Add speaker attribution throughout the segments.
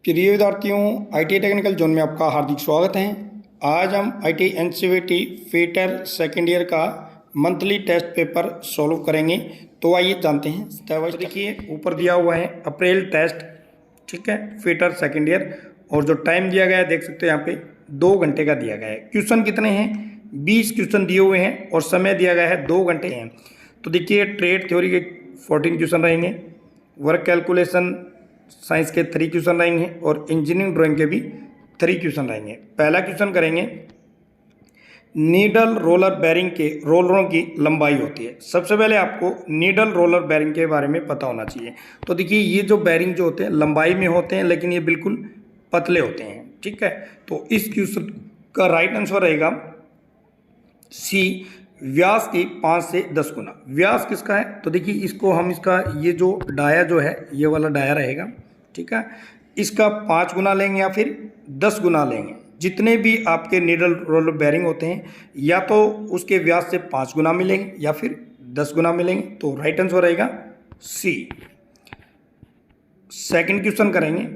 Speaker 1: प्रिय विद्यार्थियों, IT technical zone में आपका हार्दिक स्वागत है। आज हम IT NCERT fitter second year का मंथली टेस्ट पेपर सॉल्व करेंगे। तो आइए जानते हैं स्टेप बाय स्टेप। देखिए ऊपर दिया हुआ है अप्रैल टेस्ट, ठीक है, फीटर सेकेंड ईयर, और जो टाइम दिया गया है देख सकते हो यहाँ पे 2 घंटे का दिया गया है। क्वेश्चन कितने हैं? 20 क्वेश्चन दिए हुए हैं और समय दिया गया है 2 घंटे हैं। तो देखिए ट्रेड थ्योरी के 14 क्वेश्चन रहेंगे, वर्क कैलकुलेशन साइंस के 3 क्वेश्चन रहेंगे और इंजीनियरिंग ड्राइंग के भी 3 क्वेश्चन रहेंगे। पहला क्वेश्चन करेंगे, नीडल रोलर बेरिंग के रोलरों की लंबाई होती है। सबसे पहले आपको नीडल रोलर बेरिंग के बारे में पता होना चाहिए। तो देखिए ये जो बेरिंग जो होते हैं लंबाई में होते हैं, लेकिन ये बिल्कुल पतले होते हैं, ठीक है। तो इस क्वेश्चन का राइट आंसर रहेगा सी, व्यास की 5 से 10 गुना। व्यास किसका है? तो देखिए इसको हम इसका ये जो डाया जो है ये वाला डाया रहेगा, ठीक है, इसका 5 गुना लेंगे या फिर 10 गुना लेंगे। जितने भी आपके नीडल रोलर बेरिंग होते हैं या तो उसके व्यास से 5 गुना मिलेंगे या फिर 10 गुना मिलेंगे। तो राइट आंसर रहेगा सी। सेकंड क्वेश्चन करेंगे,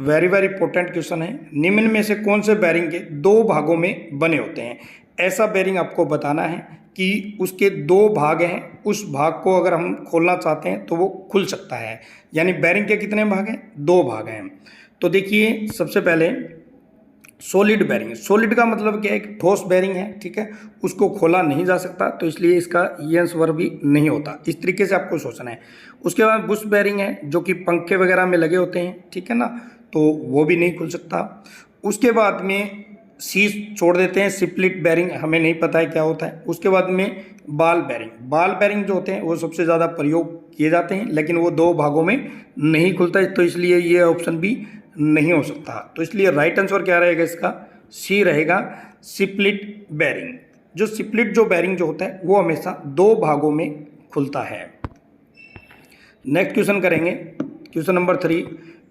Speaker 1: वेरी वेरी इंपॉर्टेंट क्वेश्चन है। निम्न में से कौन से बेरिंग के 2 भागों में बने होते हैं? ऐसा बेरिंग आपको बताना है कि उसके 2 भाग हैं, उस भाग को अगर हम खोलना चाहते हैं तो वो खुल सकता है। यानी बेरिंग के कितने भाग हैं? 2 भाग हैं। तो देखिए सबसे पहले सॉलिड बेरिंग। सॉलिड का मतलब क्या है? एक ठोस बेरिंग है, ठीक है, उसको खोला नहीं जा सकता, तो इसलिए इसका ये आंसर भी नहीं होता। इस तरीके से आपको सोचना है। उसके बाद बुश बेरिंग है जो कि पंखे वगैरह में लगे होते हैं, ठीक है ना, तो वो भी नहीं खुल सकता। उसके बाद में शीश छोड़ देते हैं, स्प्लिट बेरिंग हमें नहीं पता है क्या होता है। उसके बाद में बाल बेरिंग। बाल बेरिंग जो होते हैं वो सबसे ज़्यादा प्रयोग किए जाते हैं, लेकिन वो 2 भागों में नहीं खुलता है, तो इसलिए ये ऑप्शन भी नहीं हो सकता। तो इसलिए राइट आंसर क्या रहेगा इसका? सी रहेगा, स्प्लिट बेरिंग। जो स्प्लिट जो बेरिंग जो होता है वो हमेशा 2 भागों में खुलता है। नेक्स्ट क्वेश्चन करेंगे, क्वेश्चन नंबर 3,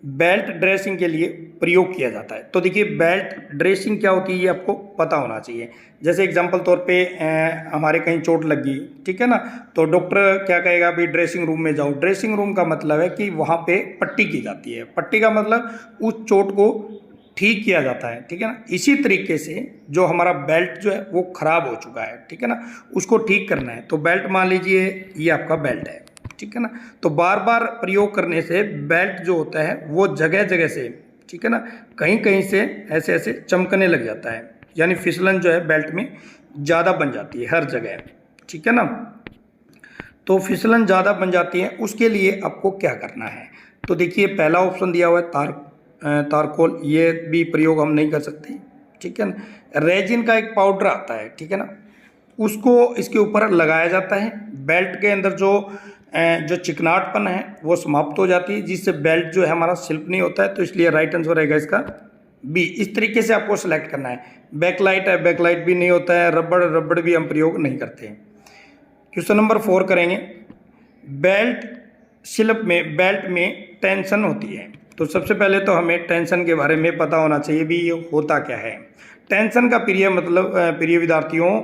Speaker 1: बेल्ट ड्रेसिंग के लिए प्रयोग किया जाता है। तो देखिए बेल्ट ड्रेसिंग क्या होती है ये आपको पता होना चाहिए। जैसे एग्जांपल तौर पे हमारे कहीं चोट लग गई, ठीक है ना, तो डॉक्टर क्या कहेगा, भाई ड्रेसिंग रूम में जाओ। ड्रेसिंग रूम का मतलब है कि वहाँ पे पट्टी की जाती है। पट्टी का मतलब उस चोट को ठीक किया जाता है, ठीक है ना। इसी तरीके से जो हमारा बेल्ट जो है वो खराब हो चुका है, ठीक है ना, उसको ठीक करना है। तो बेल्ट मान लीजिए ये आपका बेल्ट है, ठीक है ना, तो बार बार प्रयोग करने से बेल्ट जो होता है वो जगह जगह से, ठीक है ना, कहीं कहीं से ऐसे ऐसे चमकने लग जाता है। यानी फिसलन जो है बेल्ट में ज़्यादा बन जाती है हर जगह, ठीक है ना। तो फिसलन ज़्यादा बन जाती है, उसके लिए आपको क्या करना है? तो देखिए पहला ऑप्शन दिया हुआ है तारकोल, ये भी प्रयोग हम नहीं कर सकते, ठीक है ना। रेजिन का एक पाउडर आता है, ठीक है ना, उसको इसके ऊपर लगाया जाता है। बेल्ट के अंदर जो चिकनाहटपन है वो समाप्त हो जाती है, जिससे बेल्ट जो है हमारा स्लिप नहीं होता है। तो इसलिए राइट आंसर रहेगा इसका बी। इस तरीके से आपको सेलेक्ट करना है। बैकलाइट है, बैकलाइट भी नहीं होता है। रबड़ भी हम प्रयोग नहीं करते हैं। क्वेश्चन नंबर 4 करेंगे, बेल्ट में टेंशन होती है। तो सबसे पहले तो हमें टेंशन के बारे में पता होना चाहिए भी ये होता क्या है। टेंशन का प्रिय विद्यार्थियों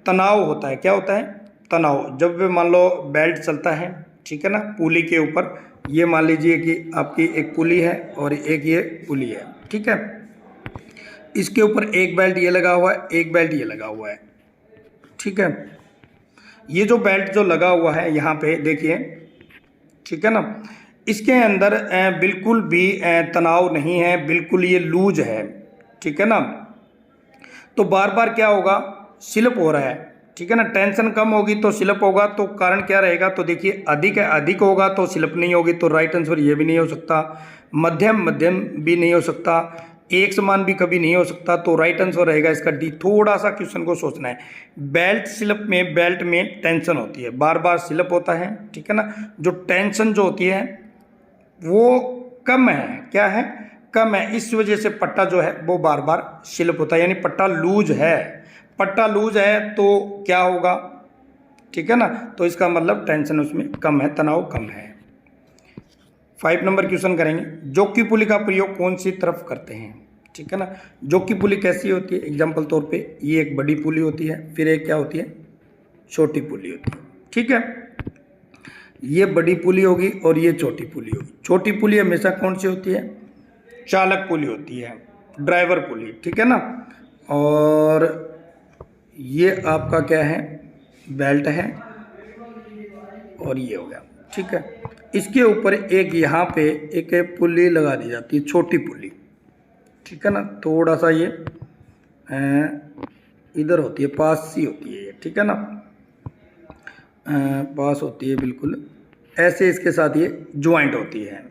Speaker 1: तनाव होता है। क्या होता है? तनाव। जब मान लो बेल्ट चलता है, ठीक है ना, पुली के ऊपर, ये मान लीजिए कि आपकी एक पुली है और एक ये पुली है, ठीक है, इसके ऊपर एक बेल्ट ये लगा हुआ है, एक बेल्ट ये लगा हुआ है, ठीक है। ये जो बेल्ट जो लगा हुआ है यहाँ पे देखिए, ठीक है ना, इसके अंदर बिल्कुल भी तनाव नहीं है, बिल्कुल ये लूज है, ठीक है ना। तो बार बार क्या होगा? स्लिप हो रहा है, ठीक है ना। टेंशन कम होगी तो स्लिप होगा, तो कारण क्या रहेगा? तो देखिए अधिक होगा तो स्लिप नहीं होगी, तो राइट आंसर ये भी नहीं हो सकता। मध्यम भी नहीं हो सकता, एक समान भी कभी नहीं हो सकता, तो राइट आंसर रहेगा इसका डी। थोड़ा सा क्वेश्चन को सोचना है। बेल्ट में टेंशन होती है, बार बार स्लिप होता है, ठीक है ना। जो टेंशन जो होती है वो कम है, क्या है? कम है। इस वजह से पट्टा जो है वो बार बार स्लिप होता है, यानी पट्टा लूज है। पट्टा लूज है तो क्या होगा, ठीक है ना, तो इसका मतलब टेंशन उसमें कम है, तनाव कम है। 5 नंबर क्वेश्चन करेंगे, जोकी पुली का प्रयोग कौन सी तरफ करते हैं? ठीक है ना। जोकी पुली कैसी होती है? एग्जाम्पल तौर पे ये एक बड़ी पुली होती है, फिर एक क्या होती है? छोटी पुली होती है, ठीक है। ये बड़ी पुली होगी और ये छोटी पुली होगी। छोटी पुली हमेशा कौन सी होती है? चालक पुली होती है, ड्राइवर पुली, ठीक है ना। और ये आपका क्या है, बेल्ट है, और ये हो गया, ठीक है। इसके ऊपर एक यहाँ पे एक पुली लगा दी जाती है, छोटी पुली, ठीक है ना। थोड़ा सा ये इधर होती है, पास सी होती है ये, ठीक है ना, पास होती है बिल्कुल ऐसे, इसके साथ ये ज्वाइंट होती है।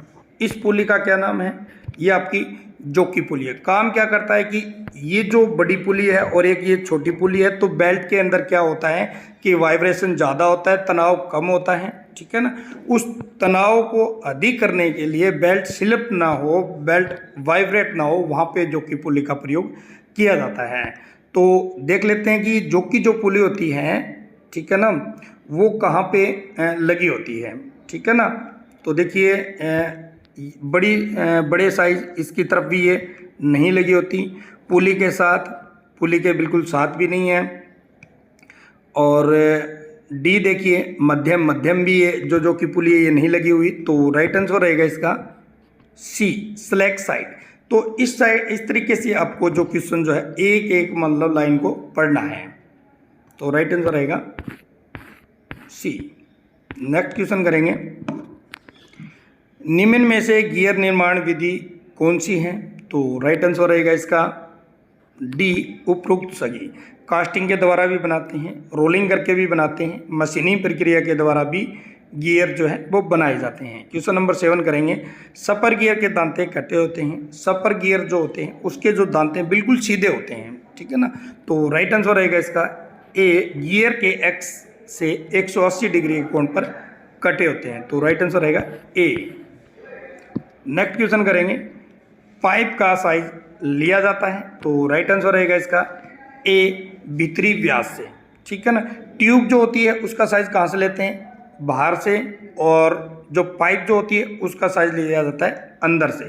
Speaker 1: इस पुली का क्या नाम है, ये आपकी जोकी पुली है। काम क्या करता है कि ये जो बड़ी पुली है और एक ये छोटी पुली है, तो बेल्ट के अंदर क्या होता है कि वाइब्रेशन ज़्यादा होता है, तनाव कम होता है, ठीक है ना। उस तनाव को अधिक करने के लिए, बेल्ट स्लिप ना हो, बेल्ट वाइब्रेट ना हो, वहाँ पे जोकी पुली का प्रयोग किया जाता है। तो देख लेते हैं कि जोकी जो पुली होती है, ठीक है ना, वो कहाँ पे लगी होती है, ठीक है ना। तो देखिए बड़े साइज इसकी तरफ भी ये नहीं लगी होती, पुली के साथ, पुली के बिल्कुल साथ भी नहीं है। और डी देखिए मध्यम भी है, जो की पुली है ये नहीं लगी हुई, तो राइट आंसर रहेगा इसका सी, स्लैक साइड। तो इस साइड, इस तरीके से आपको जो क्वेश्चन जो है एक एक मतलब लाइन को पढ़ना है, तो राइट आंसर रहेगा सी। नेक्स्ट क्वेश्चन करेंगे, निम्न में से गियर निर्माण विधि कौन सी है, तो राइट आंसर रहेगा इसका डी, उपरोक्त सभी। कास्टिंग के द्वारा भी बनाते हैं, रोलिंग करके भी बनाते हैं, मशीनिंग प्रक्रिया के द्वारा भी गियर जो है वो बनाए जाते हैं। क्वेश्चन नंबर 7 करेंगे, सपर गियर के दांते कटे होते हैं, सपर गियर जो होते हैं उसके जो दांते बिल्कुल सीधे होते हैं, ठीक है ना। तो राइट आंसर रहेगा इसका ए, गियर के एक्स से 180 डिग्री के कोण पर कटे होते हैं, तो राइट आंसर रहेगा ए। नेक्स्ट क्वेश्चन करेंगे, पाइप का साइज लिया जाता है, तो राइट आंसर रहेगा इसका ए, भीतरी व्यास से, ठीक है ना। ट्यूब जो होती है उसका साइज कहाँ से लेते हैं, बाहर से, और जो पाइप जो होती है उसका साइज लिया जाता है अंदर से।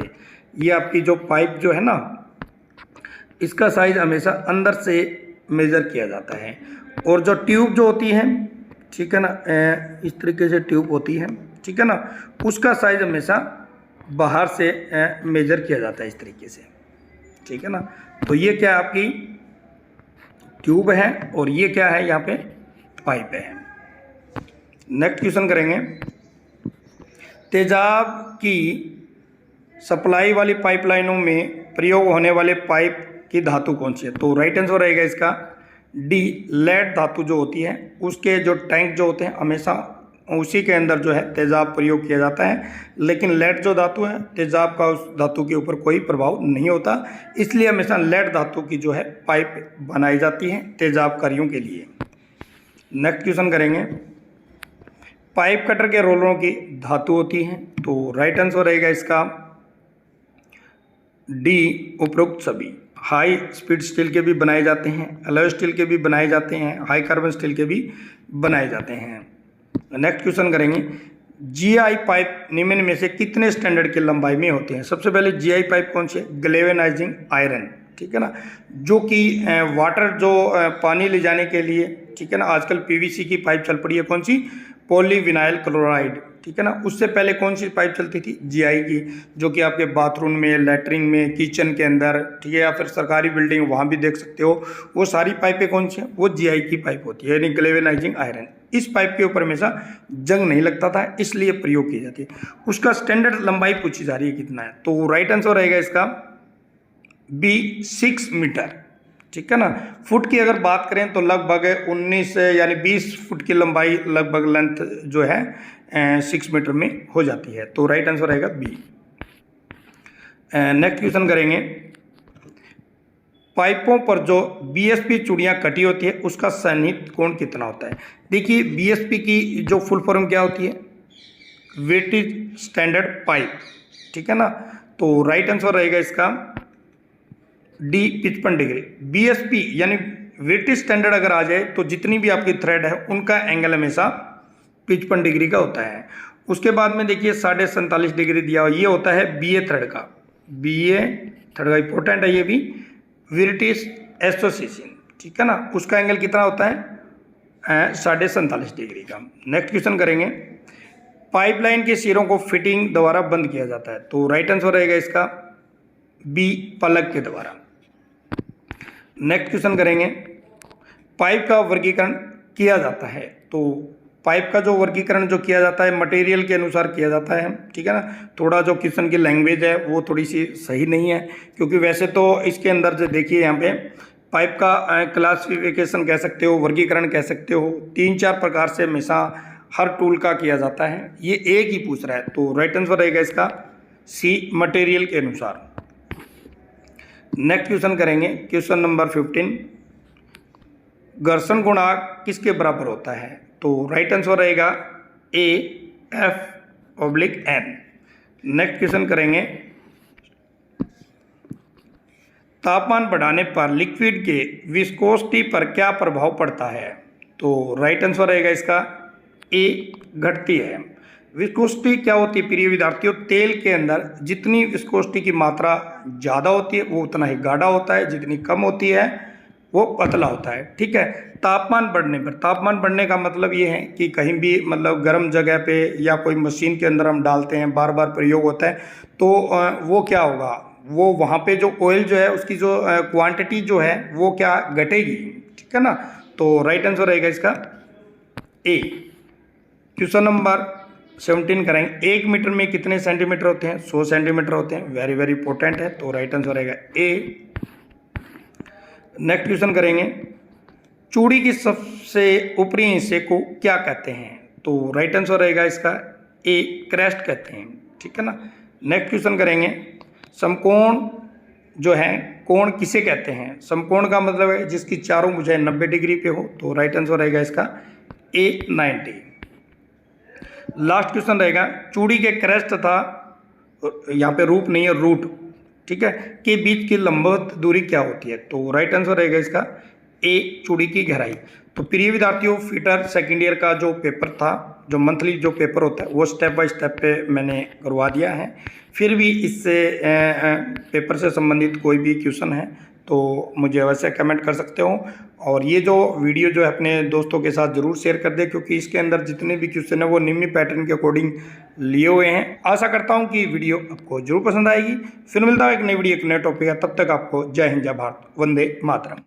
Speaker 1: ये आपकी जो पाइप जो है ना, इसका साइज हमेशा अंदर से मेजर किया जाता है। और जो ट्यूब जो होती है, ठीक है ना, इस तरीके से ट्यूब होती है, ठीक है ना, उसका साइज हमेशा बाहर से मेजर किया जाता है इस तरीके से, ठीक है ना। तो ये क्या आपकी ट्यूब है और ये क्या है, यहाँ पे पाइप है। नेक्स्ट क्वेश्चन करेंगे, तेजाब की सप्लाई वाली पाइपलाइनों में प्रयोग होने वाले पाइप की धातु कौन सी है, तो राइट आंसर रहेगा इसका डी, लेड धातु जो होती है, उसके जो टैंक जो होते हैं हमेशा उसी के अंदर जो है तेजाब प्रयोग किया जाता है। लेकिन लेड जो धातु है, तेजाब का उस धातु के ऊपर कोई प्रभाव नहीं होता, इसलिए हमेशा लेड धातु की जो है पाइप बनाई जाती है तेजाब कार्यों के लिए। नेक्स्ट क्वेश्चन करेंगे, पाइप कटर के रोलरों की धातु होती है, तो राइट आंसर रहेगा इसका डी, उपरोक्त सभी। हाई स्पीड स्टील के भी बनाए जाते हैं, अलॉय स्टील के भी बनाए जाते हैं, हाई कार्बन स्टील के भी बनाए जाते हैं। नेक्स्ट क्वेश्चन करेंगे, जीआई पाइप निम्न में से कितने स्टैंडर्ड की लंबाई में होते हैं। सबसे पहले जीआई पाइप कौन सी है, गैल्वेनाइजिंग आयरन, ठीक है ना, जो कि वाटर जो पानी ले जाने के लिए, ठीक है ना, आजकल पीवीसी की पाइप चल पड़ी है, कौन सी, पॉलीविनाइल क्लोराइड, ठीक है ना। उससे पहले कौन सी पाइप चलती थी, जीआई की, जो कि आपके बाथरूम में, लैट्रिन में, किचन के अंदर, ठीक है, या फिर सरकारी बिल्डिंग वहाँ भी देख सकते हो, वो सारी पाइपें कौन सी हैं, वो जीआई की पाइप होती है, यानी गैल्वेनाइजिंग आयरन। इस पाइप के ऊपर हमेशा जंग नहीं लगता था, इसलिए प्रयोग की जाती है। उसका स्टैंडर्ड लंबाई पूछी जा रही है कितना है, तो राइट आंसर रहेगा इसका बी, 6 मीटर, ठीक है ना। फुट की अगर बात करें तो लगभग 19 यानी 20 फुट की लंबाई लगभग लेंथ जो है 6 मीटर में हो जाती है, तो राइट आंसर रहेगा बी। नेक्स्ट क्वेश्चन करेंगे, पाइपों पर जो बीएसपी चूड़ियाँ कटी होती है उसका सन्निहित कोण कितना होता है। देखिए बीएसपी की जो फुल फॉर्म क्या होती है, वेटेज स्टैंडर्ड पाइप, ठीक है ना, तो राइट आंसर रहेगा इसका डी, 55 डिग्री। बीएसपी यानी वेटेज स्टैंडर्ड अगर आ जाए तो जितनी भी आपकी थ्रेड है उनका एंगल हमेशा 55 डिग्री का होता है। उसके बाद में देखिए 47.5 डिग्री दिया हुआ, ये होता है बीए थ्रेड का, बीए थ्रेड का इंपॉर्टेंट है ये भी, ब्रिटिश एसोसिएशन, ठीक है ना, उसका एंगल कितना होता है 47.5 डिग्री का। नेक्स्ट क्वेश्चन करेंगे, पाइपलाइन के सिरों को फिटिंग द्वारा बंद किया जाता है, तो राइट आंसर रहेगा इसका बी पलक के द्वारा। नेक्स्ट क्वेश्चन करेंगे, पाइप का वर्गीकरण किया जाता है। तो पाइप का जो वर्गीकरण जो किया जाता है मटेरियल के अनुसार किया जाता है, ठीक है ना। थोड़ा जो क्वेश्चन की लैंग्वेज है वो थोड़ी सी सही नहीं है, क्योंकि वैसे तो इसके अंदर जो देखिए यहाँ पे पाइप का क्लासिफिकेशन कह सकते हो, वर्गीकरण कह सकते हो, 3-4 प्रकार से हमेशा हर टूल का किया जाता है। ये एक ही पूछ रहा है, तो राइट आंसर रहेगा इसका सी, मटेरियल के अनुसार। नेक्स्ट क्वेश्चन करेंगे, क्वेश्चन नंबर 15, घर्षण गुणांक किसके बराबर होता है। तो राइट आंसर रहेगा ए F/N। नेक्स्ट क्वेश्चन करेंगे, तापमान बढ़ाने पर लिक्विड के विस्कोसिटी पर क्या प्रभाव पड़ता है। तो राइट आंसर रहेगा इसका ए, घटती है। विस्कोसिटी क्या होती है प्रिय विद्यार्थियों, तेल के अंदर जितनी विस्कोसिटी की मात्रा ज़्यादा होती है वो उतना ही गाढ़ा होता है, जितनी कम होती है वो पतला होता है, ठीक है। तापमान बढ़ने पर, तापमान बढ़ने का मतलब ये है कि कहीं भी मतलब गर्म जगह पे या कोई मशीन के अंदर हम डालते हैं, बार बार प्रयोग होता है, तो वो क्या होगा, वो वहाँ पे जो ऑयल जो है उसकी जो क्वांटिटी जो है वो क्या घटेगी, ठीक है ना। तो राइट आंसर रहेगा इसका ए। क्वेश्चन नंबर 17 करेंगे, 1 मीटर में कितने सेंटीमीटर होते हैं। 100 सेंटीमीटर होते हैं। वेरी वेरी इंपॉर्टेंट है, तो राइट आंसर रहेगा ए। नेक्स्ट क्वेश्चन करेंगे, चूड़ी की सबसे ऊपरी हिस्से को क्या कहते हैं। तो राइट आंसर रहेगा इसका ए, क्रेस्ट कहते हैं, ठीक है ना। नेक्स्ट क्वेश्चन करेंगे, समकोण जो है कोण किसे कहते हैं। समकोण का मतलब है जिसकी चारों भुजाएं 90 डिग्री पे हो, तो राइट आंसर रहेगा इसका ए, 90। लास्ट क्वेश्चन रहेगा, चूड़ी के क्रेस्ट तथा यहाँ पे रूप नहीं है, रूट, ठीक है, के बीच की लंबवत दूरी क्या होती है। तो राइट आंसर रहेगा इसका ए, चूड़ी की गहराई। तो प्रिय विद्यार्थियों, फिटर सेकेंड ईयर का जो पेपर था, जो मंथली जो पेपर होता है वो स्टेप बाय स्टेप पे मैंने करवा दिया है। फिर भी इससे पेपर से संबंधित कोई भी क्वेश्चन है तो मुझे अवश्य कमेंट कर सकते हो, और ये जो वीडियो जो है अपने दोस्तों के साथ ज़रूर शेयर कर दे, क्योंकि इसके अंदर जितने भी क्वेश्चन है वो निम्न पैटर्न के अकॉर्डिंग लिए हुए हैं। आशा करता हूँ कि वीडियो आपको जरूर पसंद आएगी। फिर मिलता है एक नई वीडियो, एक नए टॉपिक है। तब तक आपको जय हिंद, जय भारत, वंदे मातरम।